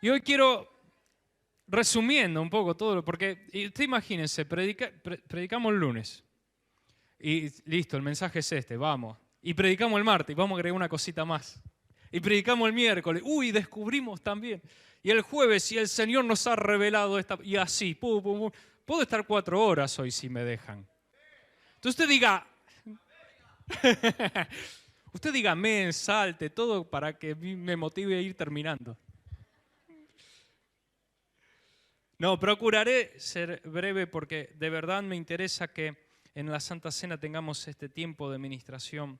Y hoy quiero, resumiendo un poco todo, porque usted imagínense, predicamos el lunes y listo, el mensaje es este, vamos. Y predicamos el martes, vamos a agregar una cosita más. Y predicamos el miércoles, descubrimos también. Y el jueves, y el Señor nos ha revelado esta, y así, pum, pum, pum. Puedo estar 4 horas hoy si me dejan. Entonces usted diga amén, salte, todo para que me motive a ir terminando. No, procuraré ser breve porque de verdad me interesa que en la Santa Cena tengamos este tiempo de ministración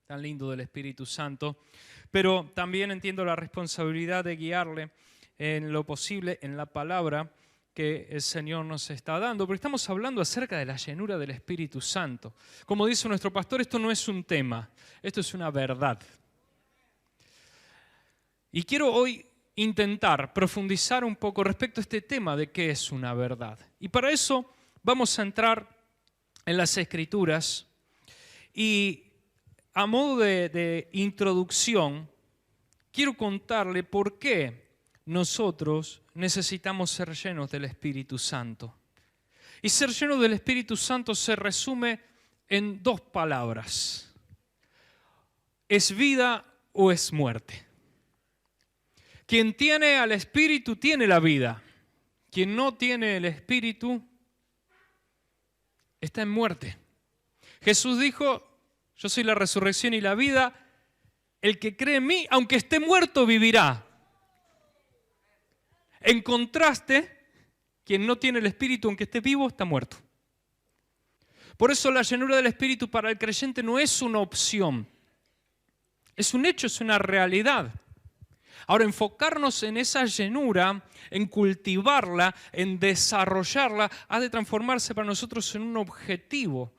tan lindo del Espíritu Santo, pero también entiendo la responsabilidad de guiarle en lo posible en la palabra que el Señor nos está dando, porque estamos hablando acerca de la llenura del Espíritu Santo. Como dice nuestro pastor, esto no es un tema, esto es una verdad. Y quiero hoy intentar profundizar un poco respecto a este tema de qué es una verdad. Y para eso vamos a entrar en las Escrituras y a modo de introducción quiero contarle por qué nosotros necesitamos ser llenos del Espíritu Santo. Y ser lleno del Espíritu Santo se resume en 2 palabras. ¿Es vida o es muerte? Quien tiene al Espíritu tiene la vida. Quien no tiene el Espíritu está en muerte. Jesús dijo, yo soy la resurrección y la vida. El que cree en mí, aunque esté muerto, vivirá. En contraste, quien no tiene el Espíritu, aunque esté vivo, está muerto. Por eso la llenura del Espíritu para el creyente no es una opción. Es un hecho, es una realidad. Ahora, enfocarnos en esa llenura, en cultivarla, en desarrollarla, ha de transformarse para nosotros en un objetivo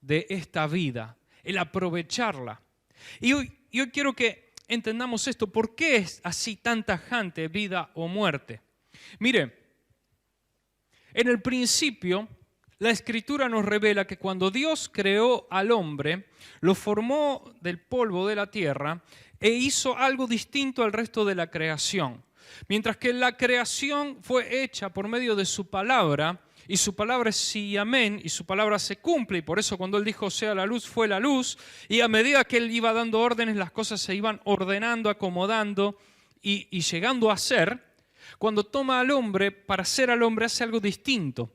de esta vida, el aprovecharla. Y hoy quiero que entendamos esto. ¿Por qué es así tan tajante vida o muerte? Mire, en el principio, la Escritura nos revela que cuando Dios creó al hombre, lo formó del polvo de la tierra e hizo algo distinto al resto de la creación. Mientras que la creación fue hecha por medio de su palabra, y su palabra es sí y amén, y su palabra se cumple, y por eso cuando Él dijo sea la luz, fue la luz, y a medida que Él iba dando órdenes, las cosas se iban ordenando, acomodando y llegando a ser. Cuando toma al hombre, para ser al hombre hace algo distinto,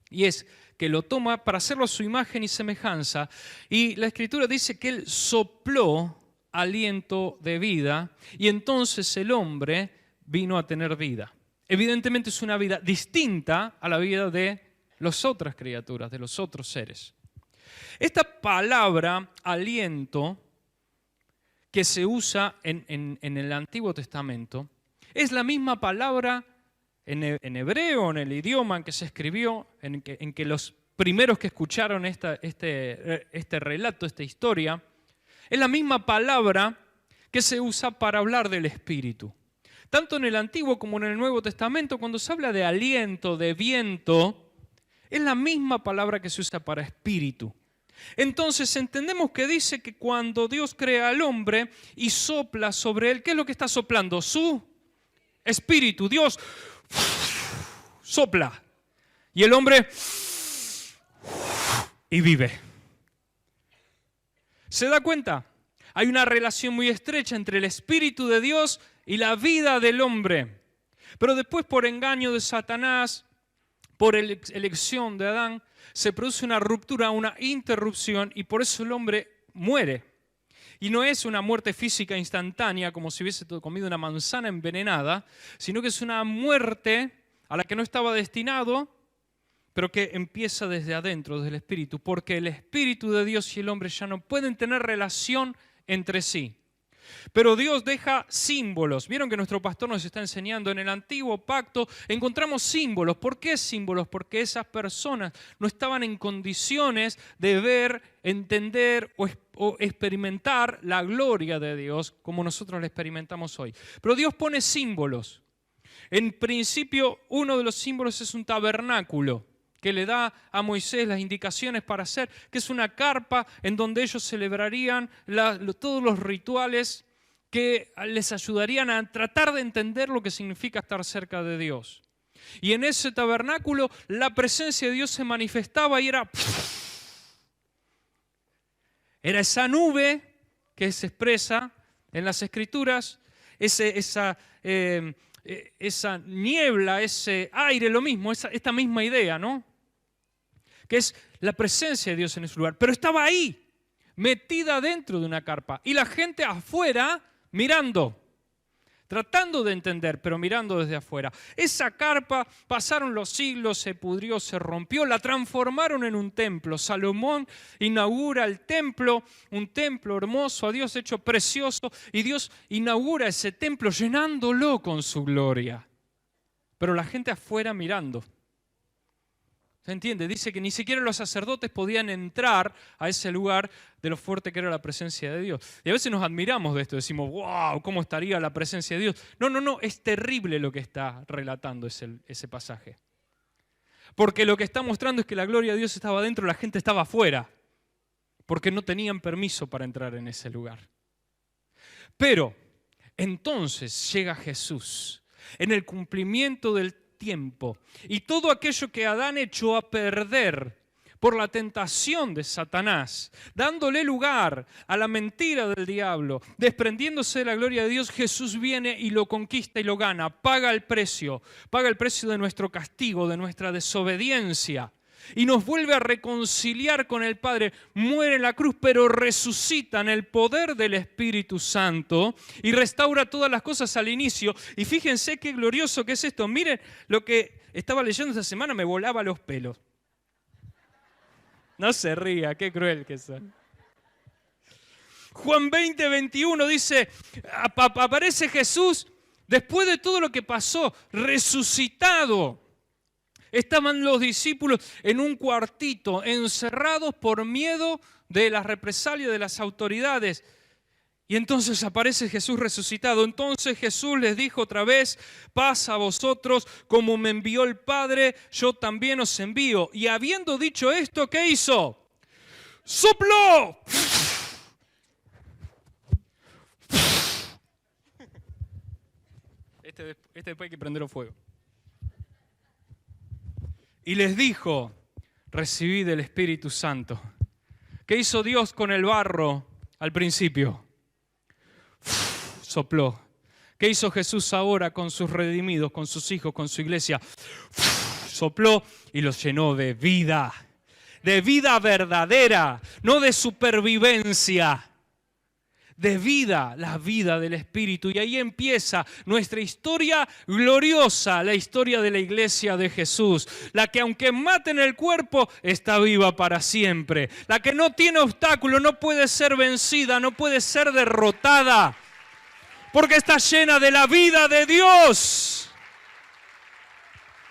y es que lo toma para hacerlo a su imagen y semejanza, y la Escritura dice que Él sopló aliento de vida, y entonces el hombre vino a tener vida. Evidentemente es una vida distinta a la vida de las otras criaturas, de los otros seres. Esta palabra aliento que se usa en el Antiguo Testamento es la misma palabra en hebreo, en el idioma en que se escribió, en que los primeros que escucharon este relato, esta historia, es la misma palabra que se usa para hablar del Espíritu. Tanto en el Antiguo como en el Nuevo Testamento, cuando se habla de aliento, de viento, es la misma palabra que se usa para espíritu. Entonces entendemos que dice que cuando Dios crea al hombre y sopla sobre él, ¿qué es lo que está soplando? Su espíritu. Dios sopla y el hombre y vive. ¿Se da cuenta? Hay una relación muy estrecha entre el Espíritu de Dios y la vida del hombre. Pero después, por engaño de Satanás, por elección de Adán, se produce una ruptura, una interrupción, y por eso el hombre muere. Y no es una muerte física instantánea, como si hubiese comido una manzana envenenada, sino que es una muerte a la que no estaba destinado, pero que empieza desde adentro, desde el Espíritu, porque el Espíritu de Dios y el hombre ya no pueden tener relación entre sí. Pero Dios deja símbolos. Vieron que nuestro pastor nos está enseñando en el Antiguo Pacto, encontramos símbolos. ¿Por qué símbolos? Porque esas personas no estaban en condiciones de ver, entender o experimentar la gloria de Dios como nosotros la experimentamos hoy. Pero Dios pone símbolos. En principio, uno de los símbolos es un tabernáculo que le da a Moisés las indicaciones para hacer, que es una carpa en donde ellos celebrarían todos los rituales que les ayudarían a tratar de entender lo que significa estar cerca de Dios. Y en ese tabernáculo la presencia de Dios se manifestaba y era esa nube que se expresa en las Escrituras, esa niebla, ese aire, lo mismo, esta misma idea, ¿no? Que es la presencia de Dios en ese lugar. Pero estaba ahí, metida dentro de una carpa. Y la gente afuera mirando, tratando de entender, pero mirando desde afuera. Esa carpa, pasaron los siglos, se pudrió, se rompió, la transformaron en un templo. Salomón inaugura el templo, un templo hermoso, a Dios hecho precioso, y Dios inaugura ese templo llenándolo con su gloria. Pero la gente afuera mirando. ¿Se entiende? Dice que ni siquiera los sacerdotes podían entrar a ese lugar de lo fuerte que era la presencia de Dios. Y a veces nos admiramos de esto, decimos, wow, ¿cómo estaría la presencia de Dios? No, es terrible lo que está relatando ese pasaje. Porque lo que está mostrando es que la gloria de Dios estaba dentro, la gente estaba afuera, porque no tenían permiso para entrar en ese lugar. Pero entonces llega Jesús en el cumplimiento del tiempo, y todo aquello que Adán echó a perder por la tentación de Satanás, dándole lugar a la mentira del diablo, desprendiéndose de la gloria de Dios, Jesús viene y lo conquista y lo gana, paga el precio de nuestro castigo, de nuestra desobediencia, y nos vuelve a reconciliar con el Padre. Muere en la cruz, pero resucita en el poder del Espíritu Santo y restaura todas las cosas al inicio. Y fíjense qué glorioso que es esto. Miren lo que estaba leyendo esta semana, me volaba los pelos. No se ría, qué cruel que son. Juan 20, 21 dice, aparece Jesús después de todo lo que pasó, resucitado. Estaban los discípulos en un cuartito, encerrados por miedo de las represalias de las autoridades. Y entonces aparece Jesús resucitado. Entonces Jesús les dijo otra vez, paz a vosotros, como me envió el Padre, yo también os envío. Y habiendo dicho esto, ¿qué hizo? ¡Sopló! Después hay que prenderlo fuego. Y les dijo, recibid el Espíritu Santo. ¿Qué hizo Dios con el barro al principio? Sopló. ¿Qué hizo Jesús ahora con sus redimidos, con sus hijos, con su iglesia? Sopló y los llenó de vida verdadera, no de supervivencia. De vida, la vida del Espíritu. Y ahí empieza nuestra historia gloriosa, la historia de la iglesia de Jesús. La que aunque maten el cuerpo, está viva para siempre. La que no tiene obstáculo, no puede ser vencida, no puede ser derrotada. Porque está llena de la vida de Dios.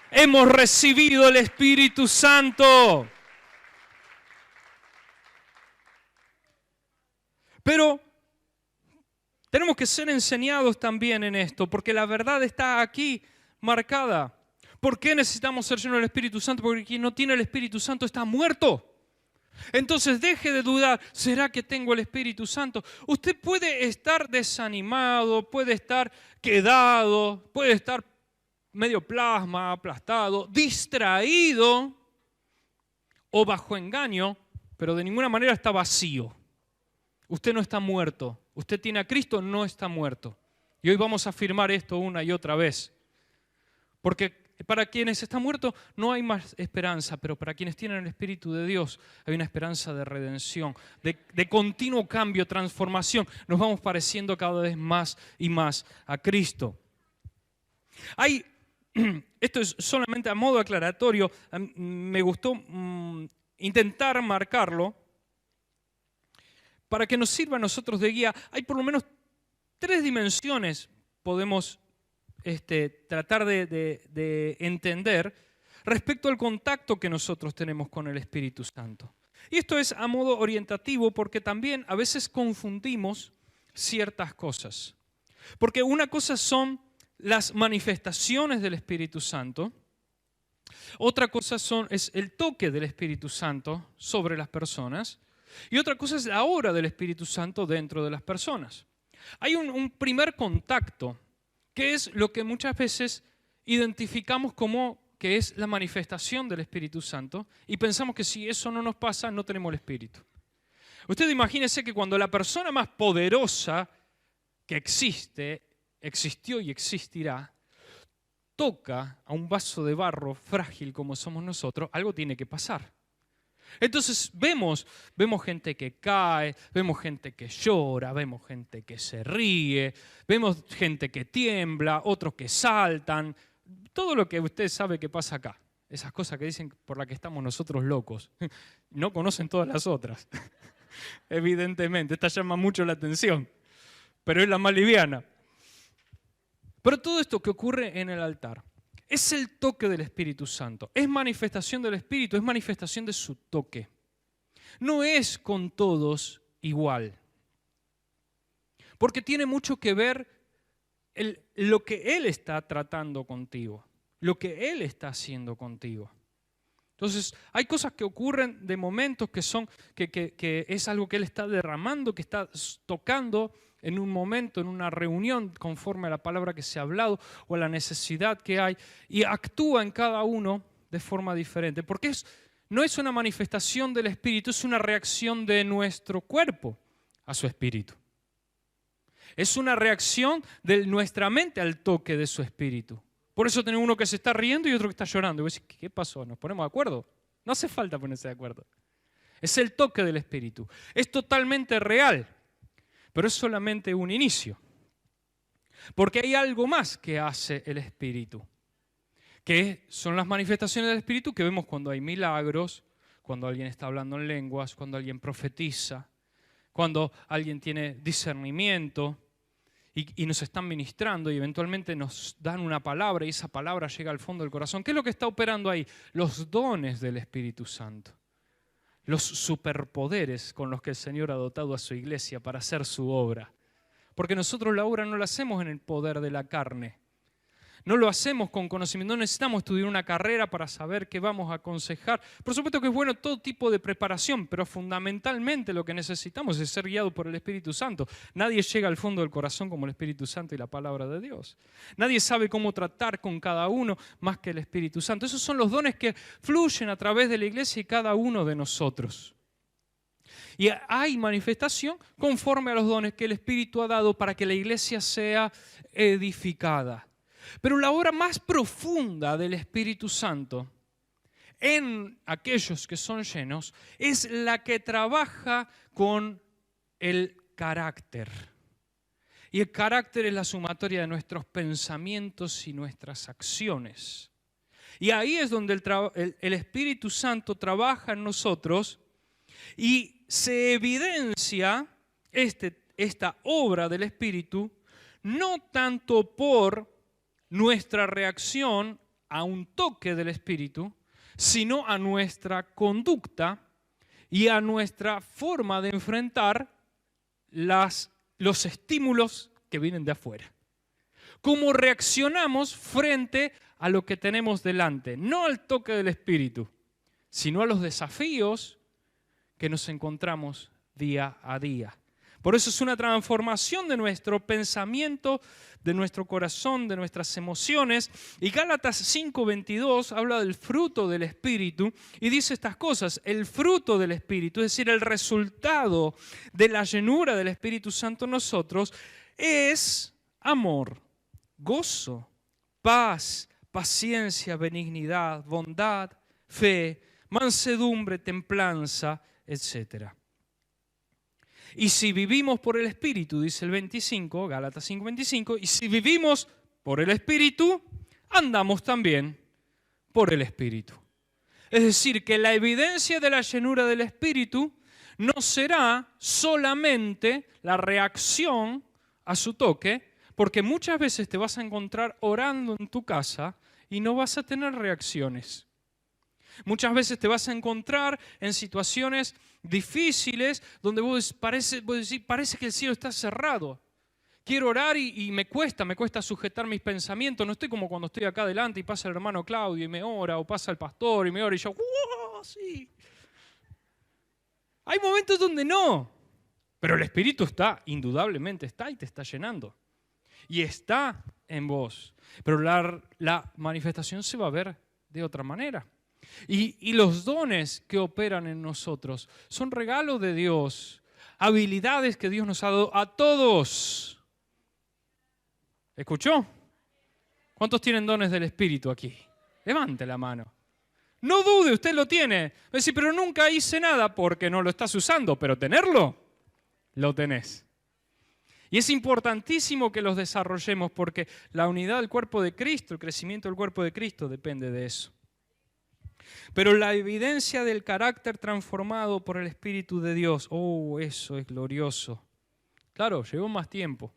Hemos recibido el Espíritu Santo. Pero tenemos que ser enseñados también en esto, porque la verdad está aquí marcada. ¿Por qué necesitamos ser llenos del Espíritu Santo? Porque quien no tiene el Espíritu Santo está muerto. Entonces deje de dudar, ¿será que tengo el Espíritu Santo? Usted puede estar desanimado, puede estar quedado, puede estar medio plasma, aplastado, distraído o bajo engaño, pero de ninguna manera está vacío. Usted no está muerto. Usted tiene a Cristo, no está muerto. Y hoy vamos a afirmar esto una y otra vez. Porque para quienes están muertos no hay más esperanza, pero para quienes tienen el Espíritu de Dios hay una esperanza de redención, de continuo cambio, transformación. Nos vamos pareciendo cada vez más y más a Cristo. Esto es solamente a modo aclaratorio, me gustó intentar marcarlo, para que nos sirva a nosotros de guía. Hay por lo menos 3 dimensiones, podemos tratar de entender respecto al contacto que nosotros tenemos con el Espíritu Santo. Y esto es a modo orientativo porque también a veces confundimos ciertas cosas. Porque una cosa son las manifestaciones del Espíritu Santo, otra cosa es el toque del Espíritu Santo sobre las personas, y otra cosa es la obra del Espíritu Santo dentro de las personas. Hay un primer contacto, que es lo que muchas veces identificamos como que es la manifestación del Espíritu Santo, y pensamos que si eso no nos pasa, no tenemos el Espíritu. Usted imagínese que cuando la persona más poderosa que existió y existirá, toca a un vaso de barro frágil como somos nosotros, algo tiene que pasar. Entonces vemos gente que cae, vemos gente que llora, vemos gente que se ríe, vemos gente que tiembla, otros que saltan, todo lo que usted sabe que pasa acá. Esas cosas que dicen por las que estamos nosotros locos. No conocen todas las otras. Evidentemente, esta llama mucho la atención, pero es la más liviana. Pero todo esto que ocurre en el altar es el toque del Espíritu Santo. Es manifestación del Espíritu, es manifestación de su toque. No es con todos igual. Porque tiene mucho que ver lo que Él está tratando contigo, lo que Él está haciendo contigo. Entonces, hay cosas que ocurren de momentos que es algo que Él está derramando, que está tocando en un momento, en una reunión, conforme a la palabra que se ha hablado o a la necesidad que hay, y actúa en cada uno de forma diferente. Porque no es una manifestación del Espíritu, es una reacción de nuestro cuerpo a su Espíritu. Es una reacción de nuestra mente al toque de su Espíritu. Por eso tenemos uno que se está riendo y otro que está llorando. Y vos decís, ¿qué pasó? ¿Nos ponemos de acuerdo? No hace falta ponerse de acuerdo. Es el toque del Espíritu. Es totalmente real, pero es solamente un inicio. Porque hay algo más que hace el Espíritu, que son las manifestaciones del Espíritu que vemos cuando hay milagros, cuando alguien está hablando en lenguas, cuando alguien profetiza, cuando alguien tiene discernimiento, y nos están ministrando y eventualmente nos dan una palabra y esa palabra llega al fondo del corazón. ¿Qué es lo que está operando ahí? Los dones del Espíritu Santo. Los superpoderes con los que el Señor ha dotado a su iglesia para hacer su obra. Porque nosotros la obra no la hacemos en el poder de la carne. No lo hacemos con conocimiento, no necesitamos estudiar una carrera para saber qué vamos a aconsejar. Por supuesto que es bueno todo tipo de preparación, pero fundamentalmente lo que necesitamos es ser guiados por el Espíritu Santo. Nadie llega al fondo del corazón como el Espíritu Santo y la palabra de Dios. Nadie sabe cómo tratar con cada uno más que el Espíritu Santo. Esos son los dones que fluyen a través de la iglesia y cada uno de nosotros. Y hay manifestación conforme a los dones que el Espíritu ha dado para que la iglesia sea edificada. Pero la obra más profunda del Espíritu Santo en aquellos que son llenos es la que trabaja con el carácter. Y el carácter es la sumatoria de nuestros pensamientos y nuestras acciones. Y ahí es donde el Espíritu Santo trabaja en nosotros y se evidencia esta obra del Espíritu no tanto por nuestra reacción a un toque del Espíritu, sino a nuestra conducta y a nuestra forma de enfrentar los estímulos que vienen de afuera. Cómo reaccionamos frente a lo que tenemos delante, no al toque del Espíritu, sino a los desafíos que nos encontramos día a día. Por eso es una transformación de nuestro pensamiento, de nuestro corazón, de nuestras emociones. Y Gálatas 5:22 habla del fruto del Espíritu y dice estas cosas. El fruto del Espíritu, es decir, el resultado de la llenura del Espíritu Santo en nosotros, es amor, gozo, paz, paciencia, benignidad, bondad, fe, mansedumbre, templanza, etc. Y si vivimos por el Espíritu, dice el 25, Gálatas 5:25, y si vivimos por el Espíritu, andamos también por el Espíritu. Es decir, que la evidencia de la llenura del Espíritu no será solamente la reacción a su toque, porque muchas veces te vas a encontrar orando en tu casa y no vas a tener reacciones. Muchas veces te vas a encontrar en situaciones difíciles donde vos decís, parece que el cielo está cerrado. Quiero orar y me cuesta sujetar mis pensamientos. No estoy como cuando estoy acá adelante y pasa el hermano Claudio y me ora, o pasa el pastor y me ora y yo, ¡wow! Sí. Hay momentos donde no. Pero el Espíritu está, indudablemente está y te está llenando. Y está en vos. Pero la manifestación se va a ver de otra manera. Y los dones que operan en nosotros son regalos de Dios, habilidades que Dios nos ha dado a todos. ¿Escuchó? ¿Cuántos tienen dones del Espíritu aquí? Levante la mano. No dude, usted lo tiene. Va a decir, pero nunca hice nada porque no lo estás usando, pero tenerlo, lo tenés. Y es importantísimo que los desarrollemos porque la unidad del cuerpo de Cristo, el crecimiento del cuerpo de Cristo depende de eso. Pero la evidencia del carácter transformado por el Espíritu de Dios, oh, eso es glorioso. Claro, llevó más tiempo.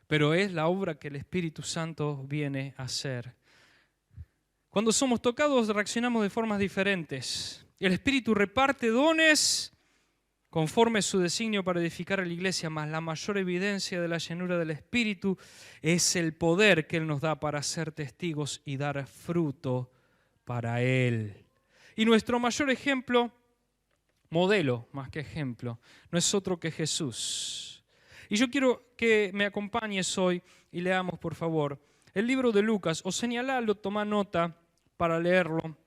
Pero es la obra que el Espíritu Santo viene a hacer. Cuando somos tocados reaccionamos de formas diferentes. El Espíritu reparte dones conforme su designio para edificar a la iglesia, mas la mayor evidencia de la llenura del Espíritu es el poder que Él nos da para ser testigos y dar fruto para Él. Y nuestro mayor ejemplo, modelo más que ejemplo, no es otro que Jesús. Y yo quiero que me acompañes hoy y leamos, por favor, el libro de Lucas, o señalalo, toma nota para leerlo.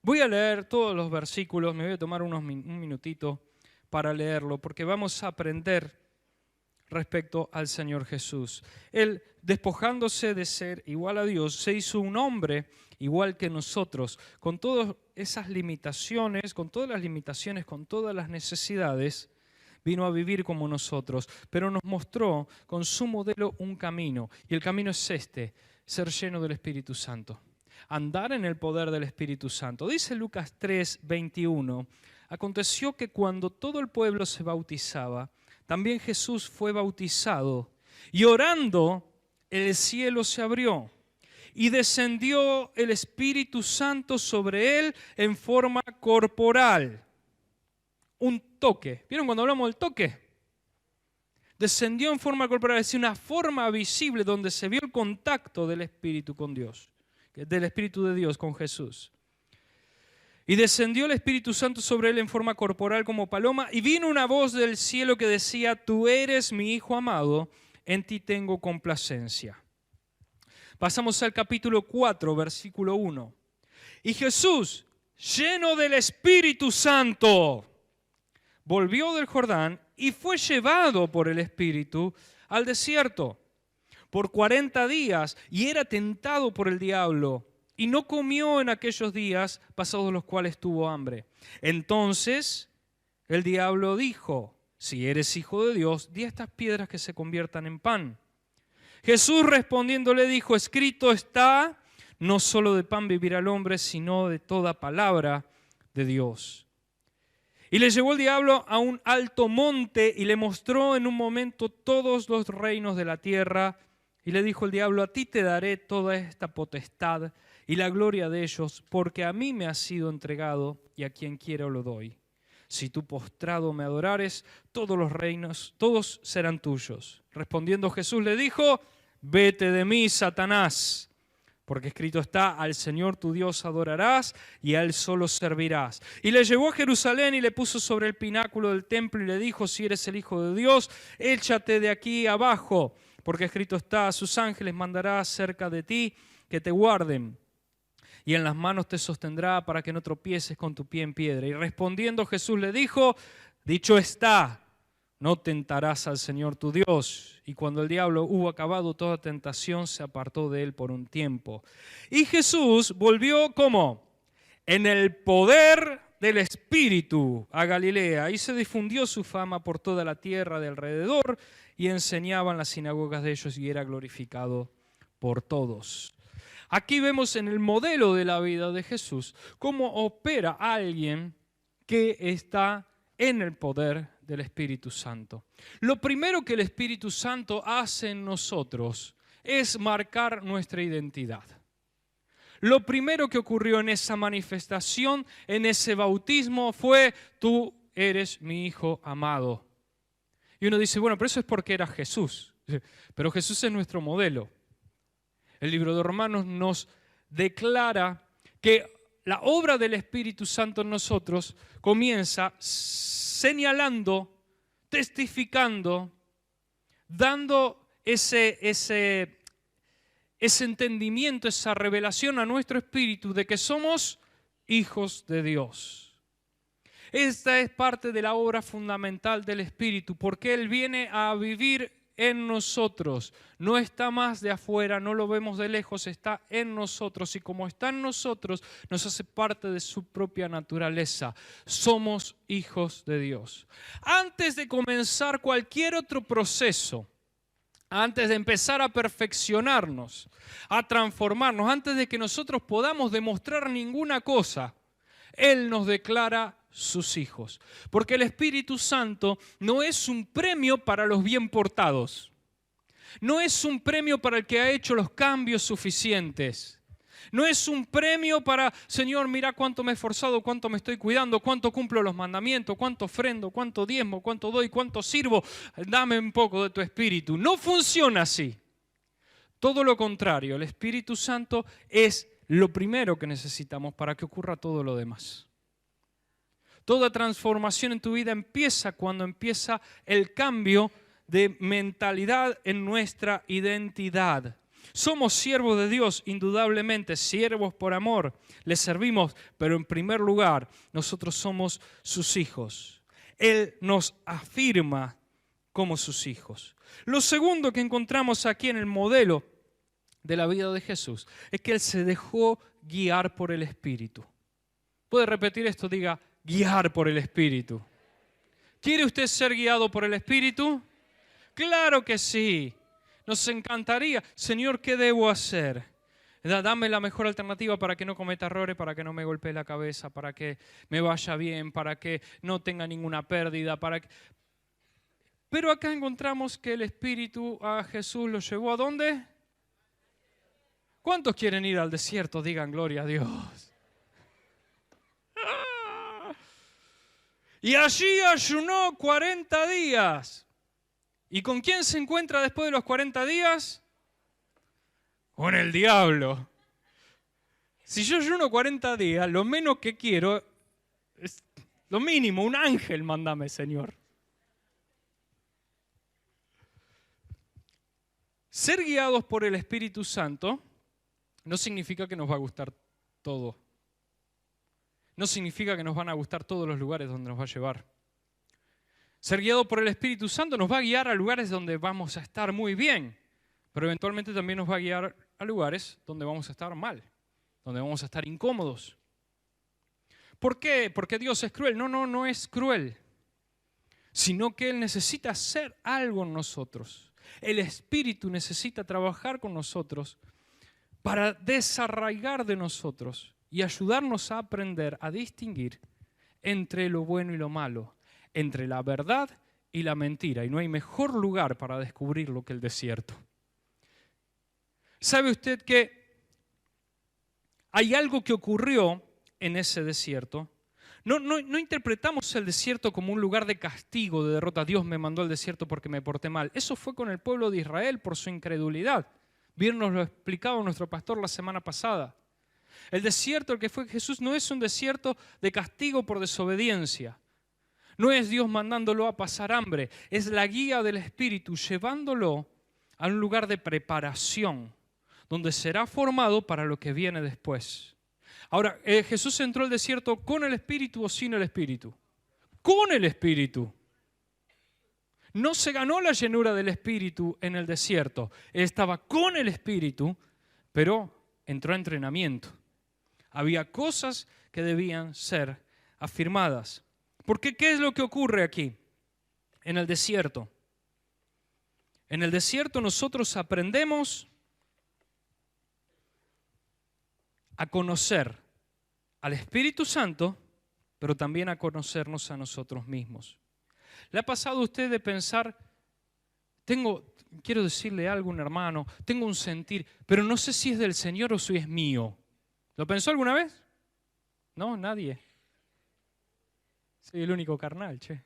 Voy a leer todos los versículos, me voy a tomar un minutito para leerlo, porque vamos a aprender respecto al Señor Jesús. Él, despojándose de ser igual a Dios, se hizo un hombre igual que nosotros, con todas esas limitaciones, con todas las necesidades, vino a vivir como nosotros, pero nos mostró con su modelo un camino, y el camino es este, ser lleno del Espíritu Santo. Andar en el poder del Espíritu Santo. Dice Lucas 3:21, aconteció que cuando todo el pueblo se bautizaba, también Jesús fue bautizado, y orando el cielo se abrió, y descendió el Espíritu Santo sobre él en forma corporal. Un toque. ¿Vieron cuando hablamos del toque? Descendió en forma corporal, es decir, una forma visible donde se vio el contacto del Espíritu con Dios, del Espíritu de Dios con Jesús. Y descendió el Espíritu Santo sobre él en forma corporal como paloma, y vino una voz del cielo que decía, tú eres mi Hijo amado, en ti tengo complacencia. Pasamos al capítulo 4, versículo 1. Y Jesús, lleno del Espíritu Santo, volvió del Jordán y fue llevado por el Espíritu al desierto por 40 días y era tentado por el diablo y no comió en aquellos días pasados los cuales tuvo hambre. Entonces el diablo dijo, si eres hijo de Dios, di a estas piedras que se conviertan en pan. Jesús respondiendo le dijo, escrito está, no solo de pan vivirá el hombre, sino de toda palabra de Dios. Y le llevó el diablo a un alto monte y le mostró en un momento todos los reinos de la tierra. Y le dijo el diablo, a ti te daré toda esta potestad y la gloria de ellos, porque a mí me ha sido entregado y a quien quiera lo doy. Si tú postrado me adorares, todos los reinos, todos serán tuyos. Respondiendo Jesús le dijo, vete de mí, Satanás, porque escrito está, al Señor tu Dios adorarás y a Él solo servirás. Y le llevó a Jerusalén y le puso sobre el pináculo del templo y le dijo, si eres el Hijo de Dios, échate de aquí abajo, porque escrito está, a sus ángeles mandará cerca de ti que te guarden, y en las manos te sostendrá para que no tropieces con tu pie en piedra. Y respondiendo Jesús le dijo, dicho está, no tentarás al Señor tu Dios. Y cuando el diablo hubo acabado toda tentación, se apartó de él por un tiempo. Y Jesús volvió, ¿cómo? En el poder del Espíritu a Galilea, y se difundió su fama por toda la tierra de alrededor, y enseñaba en las sinagogas de ellos, y era glorificado por todos. Aquí vemos en el modelo de la vida de Jesús cómo opera alguien que está en el poder del Espíritu Santo. Lo primero que el Espíritu Santo hace en nosotros es marcar nuestra identidad. Lo primero que ocurrió en esa manifestación, en ese bautismo, fue tú eres mi Hijo amado. Y uno dice, bueno, pero eso es porque era Jesús. Pero Jesús es nuestro modelo. El libro de Romanos nos declara que la obra del Espíritu Santo en nosotros comienza señalando, testificando, dando ese entendimiento, esa revelación a nuestro espíritu de que somos hijos de Dios. Esta es parte de la obra fundamental del Espíritu, porque Él viene a vivir en nosotros. No está más de afuera, no lo vemos de lejos, está en nosotros. Y como está en nosotros, nos hace parte de su propia naturaleza. Somos hijos de Dios. Antes de comenzar cualquier otro proceso, antes de empezar a perfeccionarnos, a transformarnos, antes de que nosotros podamos demostrar ninguna cosa, Él nos declara sus hijos. Porque el Espíritu Santo no es un premio para los bien portados. No es un premio para el que ha hecho los cambios suficientes. No es un premio para, Señor, mira cuánto me he esforzado, cuánto me estoy cuidando, cuánto cumplo los mandamientos, cuánto ofrendo, cuánto diezmo, cuánto doy, cuánto sirvo. Dame un poco de tu Espíritu. No funciona así. Todo lo contrario, el Espíritu Santo es lo primero que necesitamos para que ocurra todo lo demás. Toda transformación en tu vida empieza cuando empieza el cambio de mentalidad en nuestra identidad. Somos siervos de Dios, indudablemente, siervos por amor, le servimos, pero en primer lugar, nosotros somos sus hijos. Él nos afirma como sus hijos. Lo segundo que encontramos aquí en el modelo de la vida de Jesús es que Él se dejó guiar por el Espíritu. ¿Puede repetir esto? Diga, guiar por el Espíritu. ¿Quiere usted ser guiado por el Espíritu? Claro que sí. Nos encantaría. Señor, ¿qué debo hacer? Dame la mejor alternativa para que no cometa errores, para que no me golpee la cabeza, para que me vaya bien, para que no tenga ninguna pérdida. Pero acá encontramos que el Espíritu a Jesús lo llevó ¿a dónde? ¿Cuántos quieren ir al desierto? Digan gloria a Dios. Y allí ayunó 40 días. ¿Y con quién se encuentra después de los 40 días? Con el diablo. Si yo ayuno 40 días, lo menos que quiero es lo mínimo, un ángel, mándame, Señor. Ser guiados por el Espíritu Santo no significa que nos va a gustar todo. No significa que nos van a gustar todos los lugares donde nos va a llevar. Ser guiado por el Espíritu Santo nos va a guiar a lugares donde vamos a estar muy bien, pero eventualmente también nos va a guiar a lugares donde vamos a estar mal, donde vamos a estar incómodos. ¿Por qué? ¿Porque Dios es cruel? No es cruel, sino que Él necesita hacer algo en nosotros. El Espíritu necesita trabajar con nosotros para desarraigar de nosotros y ayudarnos a aprender a distinguir entre lo bueno y lo malo, entre la verdad y la mentira. Y no hay mejor lugar para descubrirlo que el desierto. ¿Sabe usted que hay algo que ocurrió en ese desierto? No interpretamos el desierto como un lugar de castigo, de derrota. Dios me mandó al desierto porque me porté mal. Eso fue con el pueblo de Israel por su incredulidad. Bien nos lo explicaba nuestro pastor la semana pasada. El desierto, el que fue Jesús, no es un desierto de castigo por desobediencia. No es Dios mandándolo a pasar hambre. Es la guía del Espíritu llevándolo a un lugar de preparación, donde será formado para lo que viene después. Ahora, ¿Jesús entró al desierto con el Espíritu o sin el Espíritu? Con el Espíritu. No se ganó la llenura del Espíritu en el desierto. Él estaba con el Espíritu, pero entró a entrenamiento. Había cosas que debían ser afirmadas. Porque ¿qué es lo que ocurre aquí? En el desierto. En el desierto nosotros aprendemos a conocer al Espíritu Santo, pero también a conocernos a nosotros mismos. ¿Le ha pasado a usted de pensar, quiero decirle algo a un hermano, tengo un sentir, pero no sé si es del Señor o si es mío? ¿Lo pensó alguna vez? No, nadie. Soy el único carnal, che.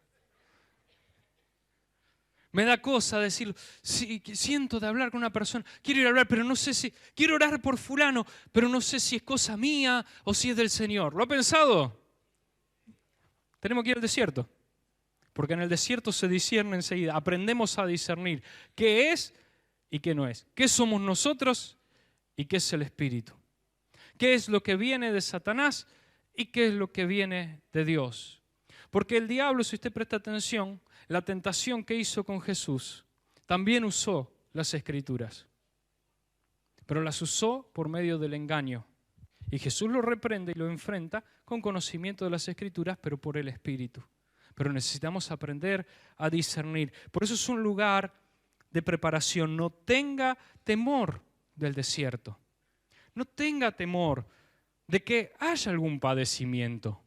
Me da cosa decir, sí, siento de hablar con una persona, quiero ir a hablar, pero no sé si, quiero orar por fulano, pero no sé si es cosa mía o si es del Señor. ¿Lo ha pensado? Tenemos que ir al desierto, porque en el desierto se discierne enseguida. Aprendemos a discernir qué es y qué no es. ¿Qué somos nosotros y qué es el Espíritu? ¿Qué es lo que viene de Satanás y qué es lo que viene de Dios? Porque el diablo, si usted presta atención, la tentación que hizo con Jesús, también usó las Escrituras, pero las usó por medio del engaño. Y Jesús lo reprende y lo enfrenta con conocimiento de las Escrituras, pero por el Espíritu. Pero necesitamos aprender a discernir. Por eso es un lugar de preparación. No tenga temor del desierto. No tenga temor de que haya algún padecimiento,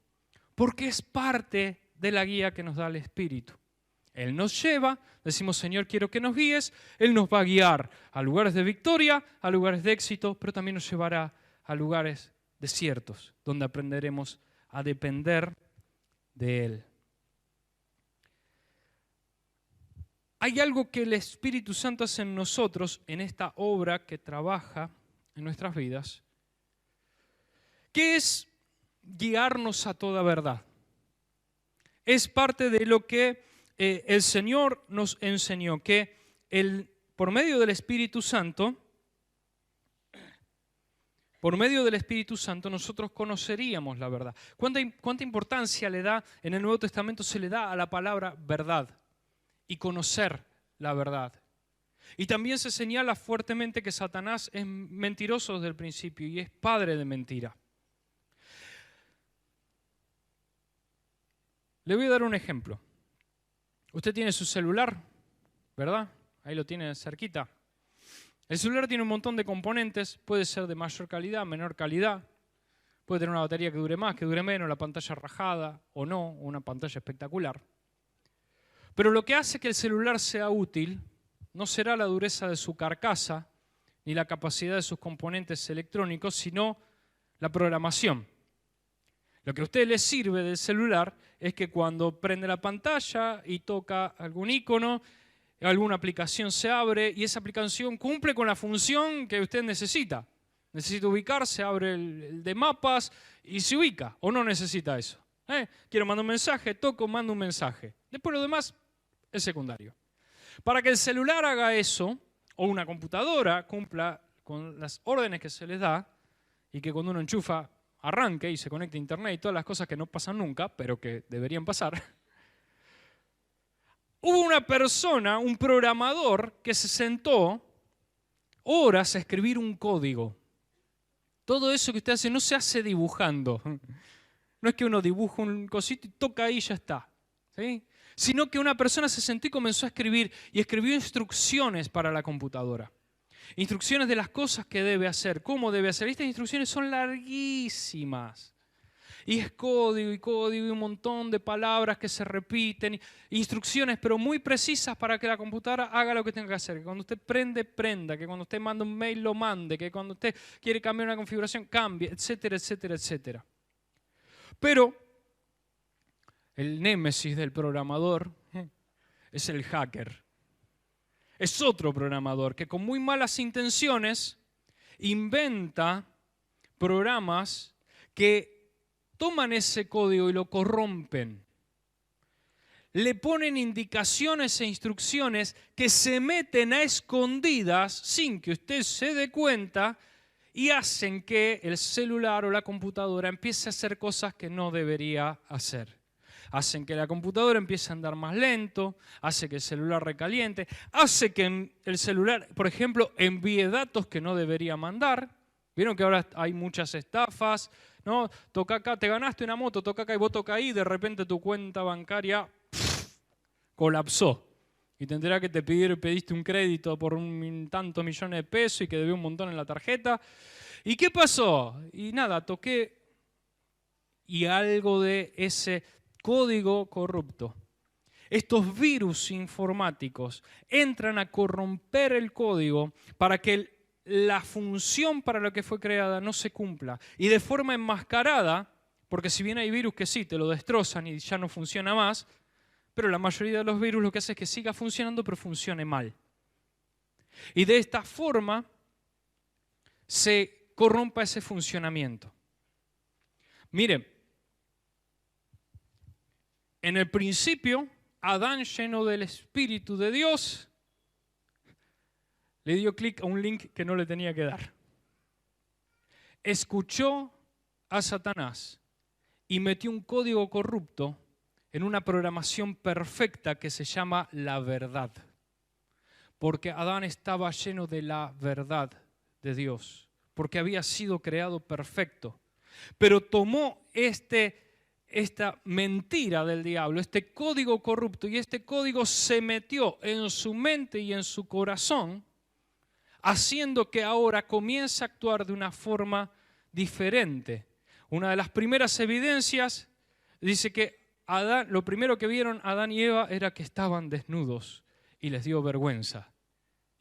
porque es parte de la guía que nos da el Espíritu. Él nos lleva, decimos, Señor, quiero que nos guíes. Él nos va a guiar a lugares de victoria, a lugares de éxito, pero también nos llevará a lugares desiertos, donde aprenderemos a depender de Él. Hay algo que el Espíritu Santo hace en nosotros, en esta obra que trabaja en nuestras vidas, que es guiarnos a toda verdad. Es parte de lo que el Señor nos enseñó, que por medio del Espíritu Santo, nosotros conoceríamos la verdad. ¿Cuánta importancia le da en el Nuevo Testamento se le da a la palabra verdad y conocer la verdad? Y también se señala fuertemente que Satanás es mentiroso desde el principio y es padre de mentira. Le voy a dar un ejemplo. Usted tiene su celular, ¿verdad? Ahí lo tiene cerquita. El celular tiene un montón de componentes, puede ser de mayor calidad, menor calidad. Puede tener una batería que dure más, que dure menos, la pantalla rajada o no, una pantalla espectacular. Pero lo que hace que el celular sea útil no será la dureza de su carcasa ni la capacidad de sus componentes electrónicos, sino la programación. Lo que a usted le sirve del celular es que cuando prende la pantalla y toca algún icono, alguna aplicación se abre y esa aplicación cumple con la función que usted necesita. Necesita ubicarse, abre el de mapas y se ubica. ¿O no necesita eso? Quiero mandar un mensaje, toco, mando un mensaje. Después lo demás es secundario. Para que el celular haga eso, o una computadora cumpla con las órdenes que se les da, y que cuando uno enchufa arranque y se conecte a internet y todas las cosas que no pasan nunca, pero que deberían pasar, hubo una persona, un programador, que se sentó horas a escribir un código. Todo eso que usted hace no se hace dibujando. No es que uno dibuja un cosito y toca ahí y ya está. ¿Sí? Sino que una persona se sentó y comenzó a escribir y escribió instrucciones para la computadora. Instrucciones de las cosas que debe hacer, cómo debe hacer. Estas instrucciones son larguísimas. Y es código y un montón de palabras que se repiten. Instrucciones, pero muy precisas para que la computadora haga lo que tenga que hacer. Que cuando usted prende, prenda. Que cuando usted manda un mail, lo mande. Que cuando usted quiere cambiar una configuración, cambie, etcétera, etcétera, etcétera. Pero el némesis del programador es el hacker. Es otro programador que con muy malas intenciones inventa programas que toman ese código y lo corrompen. Le ponen indicaciones e instrucciones que se meten a escondidas sin que usted se dé cuenta y hacen que el celular o la computadora empiece a hacer cosas que no debería hacer. Hacen que la computadora empiece a andar más lento, hace que el celular recaliente, hace que el celular, por ejemplo, envíe datos que no debería mandar. Vieron que ahora hay muchas estafas, ¿no? Toca acá, te ganaste una moto, toca acá y vos toca ahí, y de repente tu cuenta bancaria colapsó. Y te enterás que te pediste un crédito por tantos millones de pesos y que debió un montón en la tarjeta. ¿Y qué pasó? Y nada, toqué y algo de ese código corrupto. Estos virus informáticos entran a corromper el código para que la función para la que fue creada no se cumpla. Y de forma enmascarada, porque si bien hay virus que sí, te lo destrozan y ya no funciona más, Pero la mayoría de los virus lo que hace es que siga funcionando, pero funcione mal. Y de esta forma se corrompa ese funcionamiento. Mire, en el principio, Adán, lleno del Espíritu de Dios, le dio clic a un link que no le tenía que dar. Escuchó a Satanás y metió un código corrupto en una programación perfecta que se llama la verdad. Porque Adán estaba lleno de la verdad de Dios, porque había sido creado perfecto. Pero tomó esta mentira del diablo, este código corrupto, y este código se metió en su mente y en su corazón, haciendo que ahora comience a actuar de una forma diferente. Una de las primeras evidencias dice que lo primero que vieron Adán y Eva era que estaban desnudos y les dio vergüenza.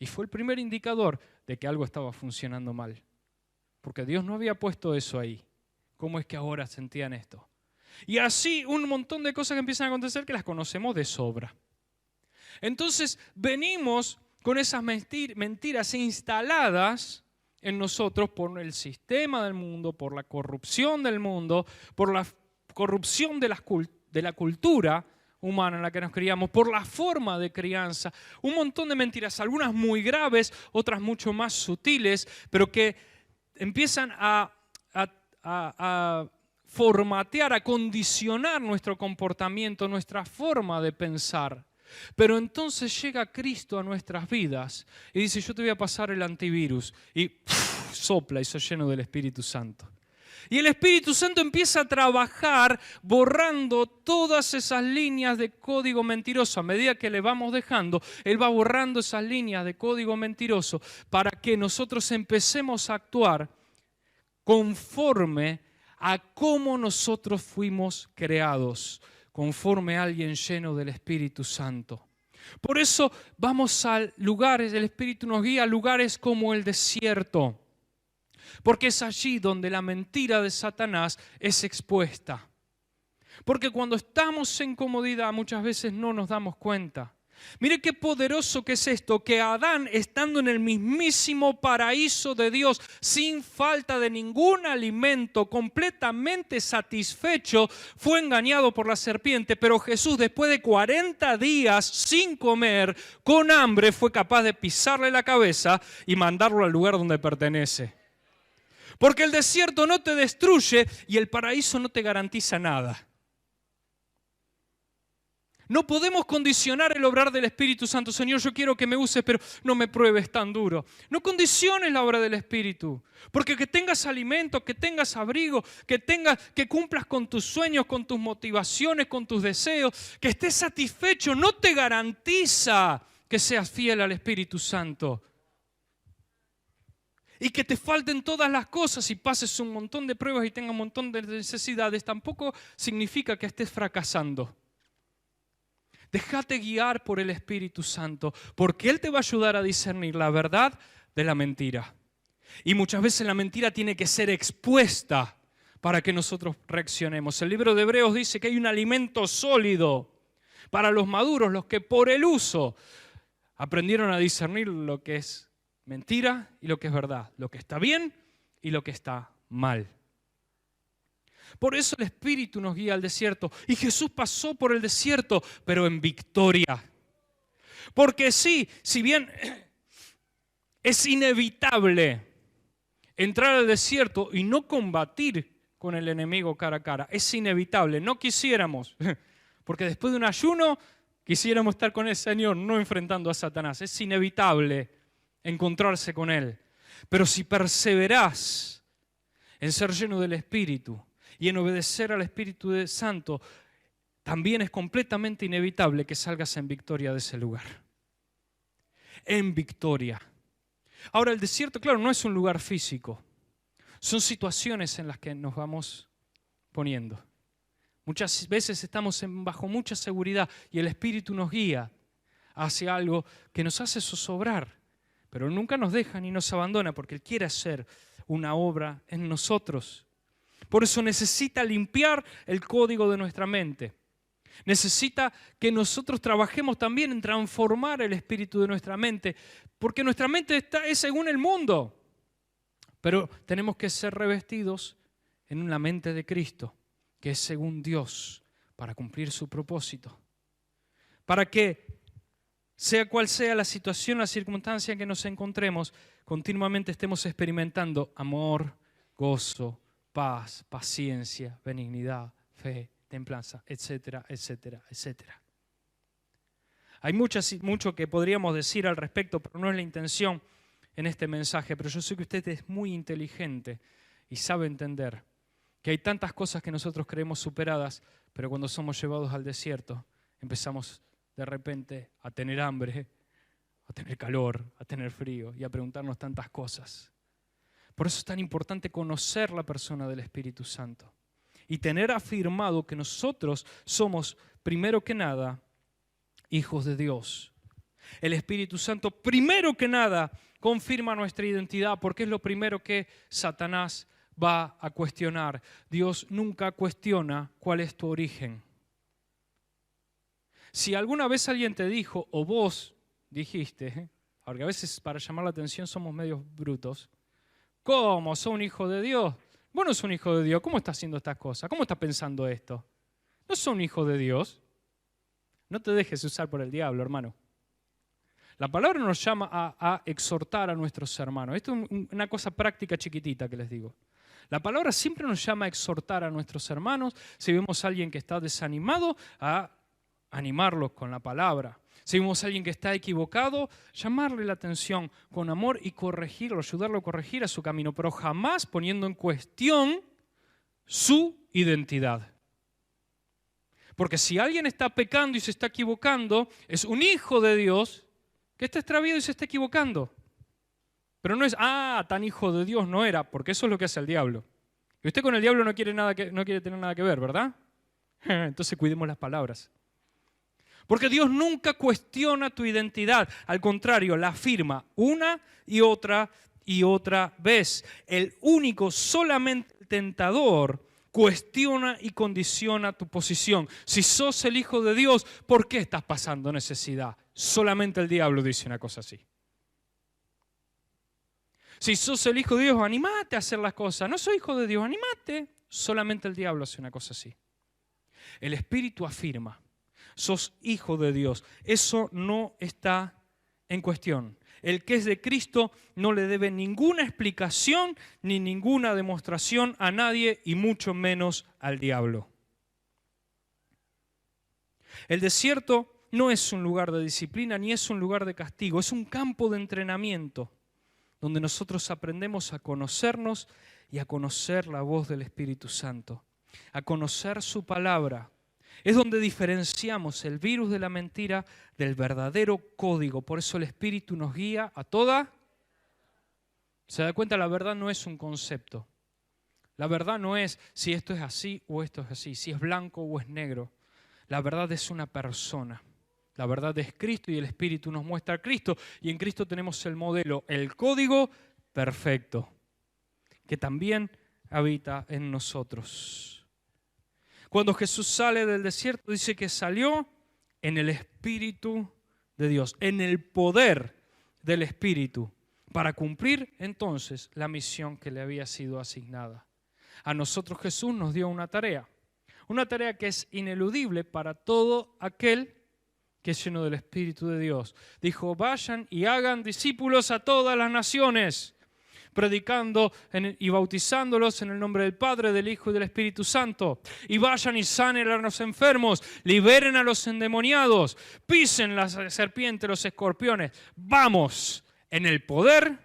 Y fue el primer indicador de que algo estaba funcionando mal. Porque Dios no había puesto eso ahí. ¿Cómo es que ahora sentían esto? Y así un montón de cosas que empiezan a acontecer que las conocemos de sobra. Entonces venimos con esas mentiras instaladas en nosotros por el sistema del mundo, por la corrupción del mundo, por la corrupción de la cultura humana en la que nos criamos, por la forma de crianza, un montón de mentiras, algunas muy graves, otras mucho más sutiles, pero que empiezan a formatear, a condicionar nuestro comportamiento, nuestra forma de pensar. Pero entonces llega Cristo a nuestras vidas y dice, yo te voy a pasar el antivirus, y sopla y soy lleno del Espíritu Santo. Y el Espíritu Santo empieza a trabajar borrando todas esas líneas de código mentiroso. A medida que le vamos dejando, Él va borrando esas líneas de código mentiroso para que nosotros empecemos a actuar conforme a cómo nosotros fuimos creados, conforme a alguien lleno del Espíritu Santo. Por eso vamos a lugares, el Espíritu nos guía a lugares como el desierto, porque es allí donde la mentira de Satanás es expuesta. Porque cuando estamos en comodidad muchas veces no nos damos cuenta. Mire qué poderoso que es esto, que Adán, estando en el mismísimo paraíso de Dios, sin falta de ningún alimento, completamente satisfecho, fue engañado por la serpiente. Pero Jesús, después de 40 días sin comer, con hambre, fue capaz de pisarle la cabeza y mandarlo al lugar donde pertenece. Porque el desierto no te destruye y el paraíso no te garantiza nada. No podemos condicionar el obrar del Espíritu Santo. Señor, yo quiero que me uses, pero no me pruebes tan duro. No condiciones la obra del Espíritu. Porque que tengas alimento, que tengas abrigo, que cumplas con tus sueños, con tus motivaciones, con tus deseos, que estés satisfecho, no te garantiza que seas fiel al Espíritu Santo. Y que te falten todas las cosas y pases un montón de pruebas y tengas un montón de necesidades, tampoco significa que estés fracasando. Déjate guiar por el Espíritu Santo, porque Él te va a ayudar a discernir la verdad de la mentira. Y muchas veces la mentira tiene que ser expuesta para que nosotros reaccionemos. El libro de Hebreos dice que hay un alimento sólido para los maduros, los que por el uso aprendieron a discernir lo que es mentira y lo que es verdad, lo que está bien y lo que está mal. Por eso el Espíritu nos guía al desierto. Y Jesús pasó por el desierto, pero en victoria. Porque sí, si bien es inevitable entrar al desierto y no combatir con el enemigo cara a cara, es inevitable, no quisiéramos, porque después de un ayuno quisiéramos estar con el Señor, no enfrentando a Satanás. Es inevitable encontrarse con Él. Pero si perseverás en ser lleno del Espíritu y en obedecer al Espíritu Santo, también es completamente inevitable que salgas en victoria de ese lugar. En victoria. Ahora, el desierto, claro, no es un lugar físico. Son situaciones en las que nos vamos poniendo. Muchas veces estamos bajo mucha seguridad y el Espíritu nos guía hacia algo que nos hace zozobrar, pero nunca nos deja ni nos abandona porque Él quiere hacer una obra en nosotros. Por eso necesita limpiar el código de nuestra mente. Necesita que nosotros trabajemos también en transformar el espíritu de nuestra mente, porque nuestra mente es según el mundo. Pero tenemos que ser revestidos en una mente de Cristo, que es según Dios, para cumplir su propósito. Para que, sea cual sea la situación, la circunstancia en que nos encontremos, continuamente estemos experimentando amor, gozo, paz, paciencia, benignidad, fe, templanza, etcétera, etcétera, etcétera. Hay mucho que podríamos decir al respecto, pero no es la intención en este mensaje. Pero yo sé que usted es muy inteligente y sabe entender que hay tantas cosas que nosotros creemos superadas, pero cuando somos llevados al desierto, empezamos de repente a tener hambre, a tener calor, a tener frío y a preguntarnos tantas cosas. Por eso es tan importante conocer la persona del Espíritu Santo y tener afirmado que nosotros somos, primero que nada, hijos de Dios. El Espíritu Santo, primero que nada, confirma nuestra identidad, porque es lo primero que Satanás va a cuestionar. Dios nunca cuestiona cuál es tu origen. Si alguna vez alguien te dijo, o vos dijiste, porque a veces para llamar la atención somos medios brutos, ¿cómo? ¿Sos un hijo de Dios? Vos no sos un hijo de Dios, ¿cómo estás haciendo estas cosas? ¿Cómo estás pensando esto? ¿No sos un hijo de Dios? No te dejes usar por el diablo, hermano. La palabra nos llama a exhortar a nuestros hermanos. Esto es una cosa práctica chiquitita que les digo. La palabra siempre nos llama a exhortar a nuestros hermanos. Si vemos a alguien que está desanimado, a animarlos con la palabra. Si vemos a alguien que está equivocado, llamarle la atención con amor y corregirlo, ayudarlo a corregir a su camino, pero jamás poniendo en cuestión su identidad. Porque si alguien está pecando y se está equivocando, es un hijo de Dios que está extraviado y se está equivocando. Pero no es, tan hijo de Dios no era, porque eso es lo que hace el diablo. Y usted con el diablo no quiere tener nada que ver, ¿verdad? Entonces cuidemos las palabras. Porque Dios nunca cuestiona tu identidad. Al contrario, la afirma una y otra vez. El único, solamente el tentador, cuestiona y condiciona tu posición. Si sos el Hijo de Dios, ¿por qué estás pasando necesidad? Solamente el diablo dice una cosa así. Si sos el Hijo de Dios, animate a hacer las cosas. No soy Hijo de Dios, animate. Solamente el diablo hace una cosa así. El Espíritu afirma, sos hijo de Dios. Eso no está en cuestión. El que es de Cristo no le debe ninguna explicación ni ninguna demostración a nadie y mucho menos al diablo. El desierto no es un lugar de disciplina ni es un lugar de castigo, es un campo de entrenamiento donde nosotros aprendemos a conocernos y a conocer la voz del Espíritu Santo, a conocer su palabra. Es donde diferenciamos el virus de la mentira del verdadero código. Por eso el Espíritu nos guía a toda. ¿Se da cuenta? La verdad no es un concepto. La verdad no es si esto es así o esto es así, si es blanco o es negro. La verdad es una persona. La verdad es Cristo y el Espíritu nos muestra a Cristo. Y en Cristo tenemos el modelo, el código perfecto, que también habita en nosotros. Cuando Jesús sale del desierto, dice que salió en el Espíritu de Dios, en el poder del Espíritu, para cumplir entonces la misión que le había sido asignada. A nosotros Jesús nos dio una tarea que es ineludible para todo aquel que es lleno del Espíritu de Dios. Dijo, vayan y hagan discípulos a todas las naciones, predicando y bautizándolos en el nombre del Padre, del Hijo y del Espíritu Santo. Y vayan y sanen a los enfermos, liberen a los endemoniados, pisen las serpientes, los escorpiones. Vamos, en el poder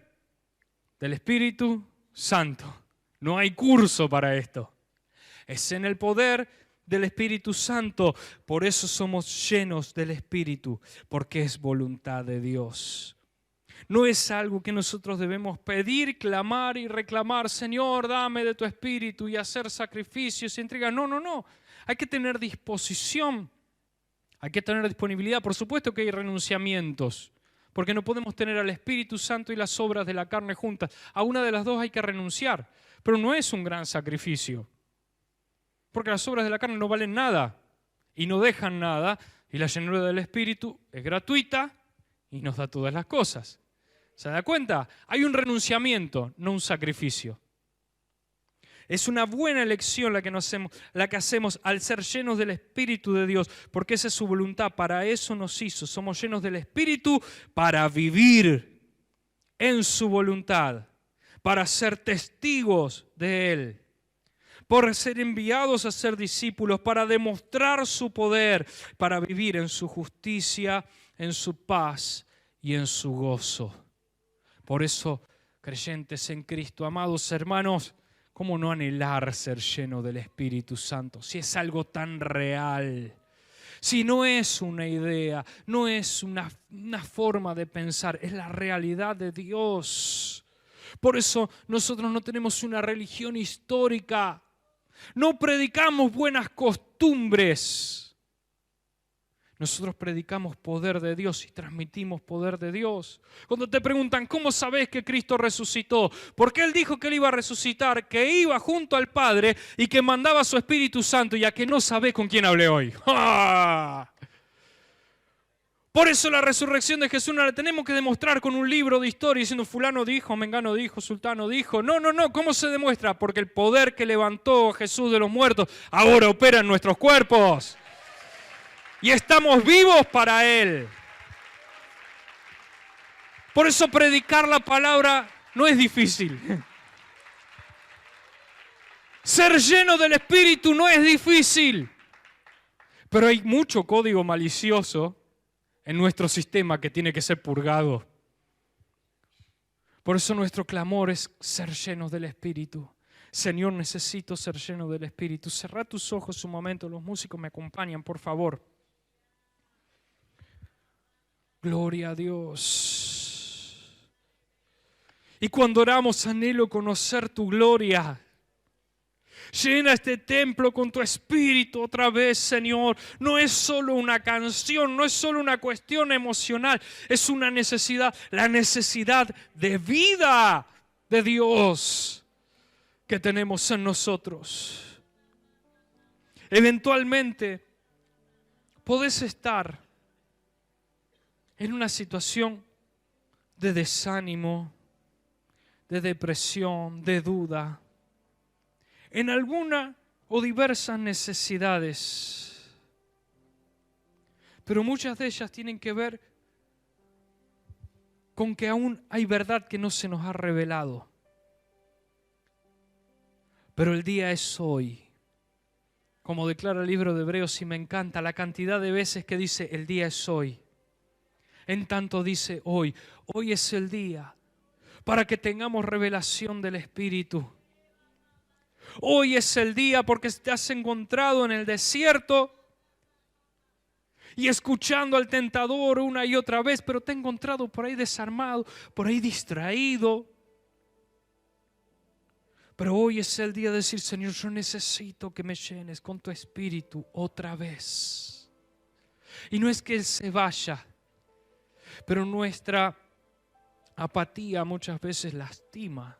del Espíritu Santo. No hay curso para esto. Es en el poder del Espíritu Santo. Por eso somos llenos del Espíritu, porque es voluntad de Dios. No es algo que nosotros debemos pedir, clamar y reclamar. Señor, dame de tu Espíritu y hacer sacrificios y entregas. No. Hay que tener disposición. Hay que tener disponibilidad. Por supuesto que hay renunciamientos, porque no podemos tener al Espíritu Santo y las obras de la carne juntas. A una de las dos hay que renunciar, pero no es un gran sacrificio, porque las obras de la carne no valen nada. y no dejan nada, y la llenura del Espíritu es gratuita y nos da todas las cosas. ¿Se da cuenta? Hay un renunciamiento, no un sacrificio. Es una buena elección la que hacemos al ser llenos del Espíritu de Dios, porque esa es su voluntad, para eso nos hizo. Somos llenos del Espíritu para vivir en su voluntad, para ser testigos de Él, por ser enviados a ser discípulos, para demostrar su poder, para vivir en su justicia, en su paz y en su gozo. Por eso, creyentes en Cristo, amados hermanos, ¿cómo no anhelar ser lleno del Espíritu Santo? Si es algo tan real, si no es una idea, no es una forma de pensar, es la realidad de Dios. Por eso nosotros no tenemos una religión histórica, no predicamos buenas costumbres. Nosotros predicamos poder de Dios y transmitimos poder de Dios. Cuando te preguntan, ¿cómo sabes que Cristo resucitó? Porque Él dijo que Él iba a resucitar, que iba junto al Padre y que mandaba a su Espíritu Santo, y a que no sabés con quién hablé hoy. ¡Ah! Por eso la resurrección de Jesús no la tenemos que demostrar con un libro de historia diciendo fulano dijo, mengano dijo, sultano dijo. No. ¿Cómo se demuestra? Porque el poder que levantó a Jesús de los muertos ahora opera en nuestros cuerpos. Y estamos vivos para Él. Por eso predicar la palabra no es difícil. Ser lleno del Espíritu no es difícil. Pero hay mucho código malicioso en nuestro sistema que tiene que ser purgado. Por eso nuestro clamor es ser llenos del Espíritu. Señor, necesito ser lleno del Espíritu. Cerrá tus ojos un momento, los músicos me acompañan, por favor. Gloria a Dios. Y cuando oramos, anhelo conocer tu gloria. Llena este templo con tu Espíritu otra vez, Señor. No es solo una canción, no es solo una cuestión emocional, es una necesidad, la necesidad de vida de Dios que tenemos en nosotros. Eventualmente podés estar en una situación de desánimo, de depresión, de duda, en alguna o diversas necesidades. Pero muchas de ellas tienen que ver con que aún hay verdad que no se nos ha revelado. Pero el día es hoy. Como declara el libro de Hebreos, y me encanta la cantidad de veces que dice el día es hoy. En tanto dice hoy. Hoy es el día para que tengamos revelación del Espíritu. Hoy es el día porque te has encontrado en el desierto y escuchando al tentador una y otra vez, pero te has encontrado por ahí desarmado, por ahí distraído. Pero hoy es el día de decir, Señor, yo necesito que me llenes con tu Espíritu otra vez. Y no es que Él se vaya, pero nuestra apatía muchas veces lastima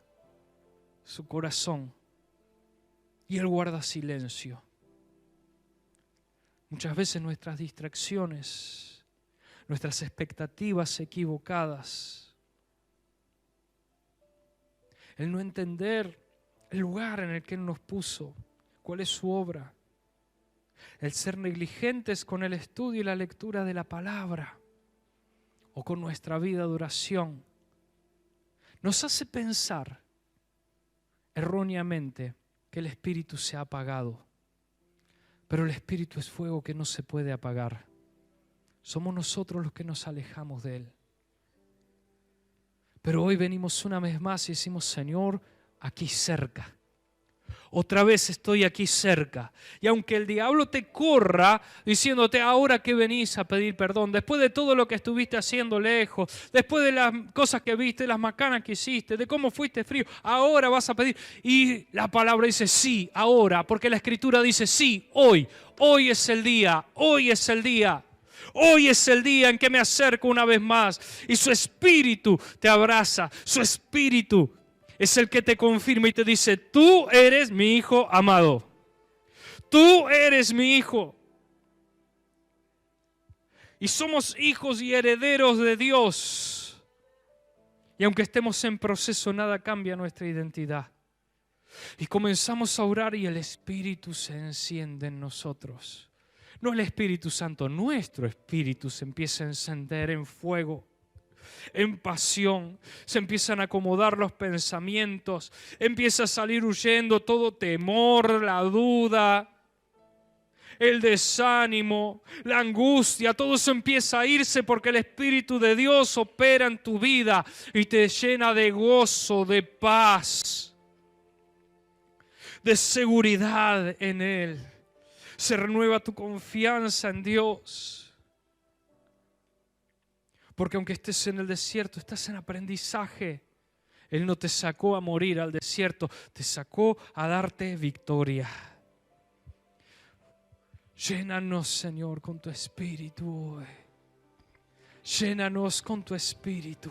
su corazón y Él guarda silencio. Muchas veces nuestras distracciones, nuestras expectativas equivocadas, el no entender el lugar en el que Él nos puso, cuál es su obra, el ser negligentes con el estudio y la lectura de la palabra, o con nuestra vida de oración, nos hace pensar erróneamente que el Espíritu se ha apagado. Pero el Espíritu es fuego que no se puede apagar. Somos nosotros los que nos alejamos de Él. Pero hoy venimos una vez más y decimos, Señor, aquí cerca. Otra vez estoy aquí cerca. Y aunque el diablo te corra diciéndote ahora que venís a pedir perdón, después de todo lo que estuviste haciendo lejos, después de las cosas que viste, las macanas que hiciste, de cómo fuiste frío, ahora vas a pedir. Y la palabra dice sí, ahora, porque la Escritura dice sí, hoy. Hoy es el día, hoy es el día. Hoy es el día en que me acerco una vez más y su Espíritu te abraza, su Espíritu es el que te confirma y te dice, tú eres mi hijo amado. Tú eres mi hijo. Y somos hijos y herederos de Dios. Y aunque estemos en proceso, nada cambia nuestra identidad. Y comenzamos a orar y el Espíritu se enciende en nosotros. No el Espíritu Santo, nuestro espíritu se empieza a encender en fuego, en pasión. Se empiezan a acomodar los pensamientos, empieza a salir huyendo todo temor, la duda, el desánimo, la angustia. Todo eso empieza a irse porque el Espíritu de Dios opera en tu vida y te llena de gozo, de paz, de seguridad en Él. Se renueva tu confianza en Dios. Porque aunque estés en el desierto, estás en aprendizaje. Él no te sacó a morir al desierto, te sacó a darte victoria. Llénanos, Señor, con tu Espíritu. Llénanos con tu Espíritu.